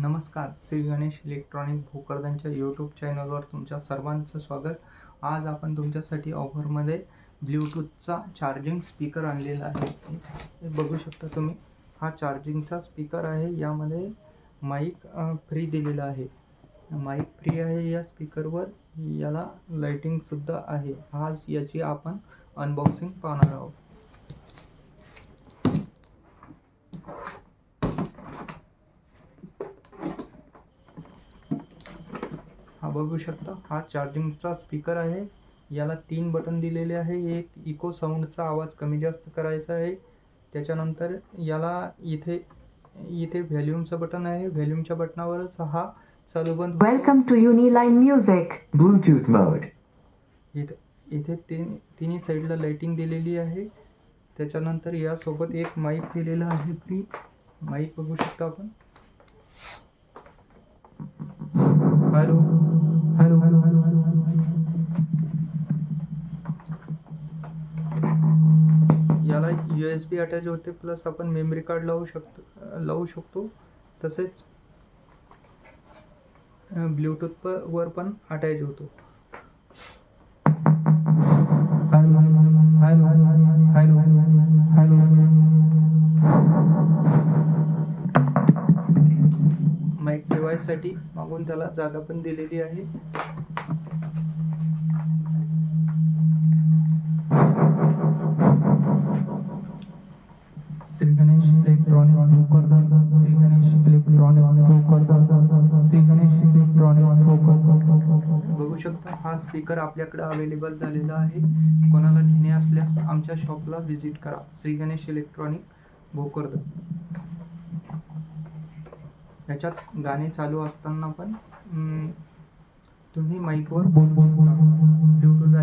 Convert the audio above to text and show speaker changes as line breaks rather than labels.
नमस्कार, Shri Ganesh electronic भोकरदनच्या YouTube चॅनलवर तुमच्या सर्वांचं स्वागत. आज आपण तुमच्यासाठी ऑफरमध्ये ब्ल्यूटूथचा चार्जिंग स्पीकर आणलेला आहे. हे बघू शकता तुम्ही. हा चार्जिंगचा स्पीकर आहे. यामध्ये माईक फ्री दिलेला आहे. माईक फ्री आहे या स्पीकरवर. याला लाइटिंगसुद्धा आहे. आज याची आपण अनबॉक्सिंग पाहणार आहोत. हा बघू शकता, हा चार्जिंगचा स्पीकर आहे. याला 3 बटन दिलेले आहे. एक इको साऊंडचा आवाज कमी जास्त करायचा आहे. त्याच्यानंतर याला इथे व्हॉल्यूमचं बटन आहे. व्हॉल्यूमच्या बटनावरच हा चालू बंद होतो.
Welcome to Uniline Music.
Bluetooth mode.
इथे तिन्ही साईडला लाइटिंग दिलेली आहे. त्याच्यानंतर यासोबत एक माईक दिलेला आहे फ्री. माईक बघू शकता आपण. Hello hello hello hello hello. याला USB अटॅच होते, प्लस आपण मेमरी कार्ड लावू शकतो. तसेच ब्ल्यूटूथ वर पण अटॅच होतो. Hello hello hello hello. Mike ठेवायसाठी मागून त्याला जागा पण दिलेली आहे. Shri Ganesh electronic Bhokardan, Shri Ganesh electronic Bhokardan, Shri Ganesh electronic Bhokardan. बघू शकता, हा स्पीकर आपल्याकडे अवेलेबल झालेला आहे. कोणाला घेणे असल्यास आमच्या शॉपला व्हिजिट करा. श्री गणेश इलेक्ट्रॉनिक भोकरदन. याच्यात गाणे चालू असताना पण तुम्ही माईकवर बोलू शकता. ब्ल्यूटूथ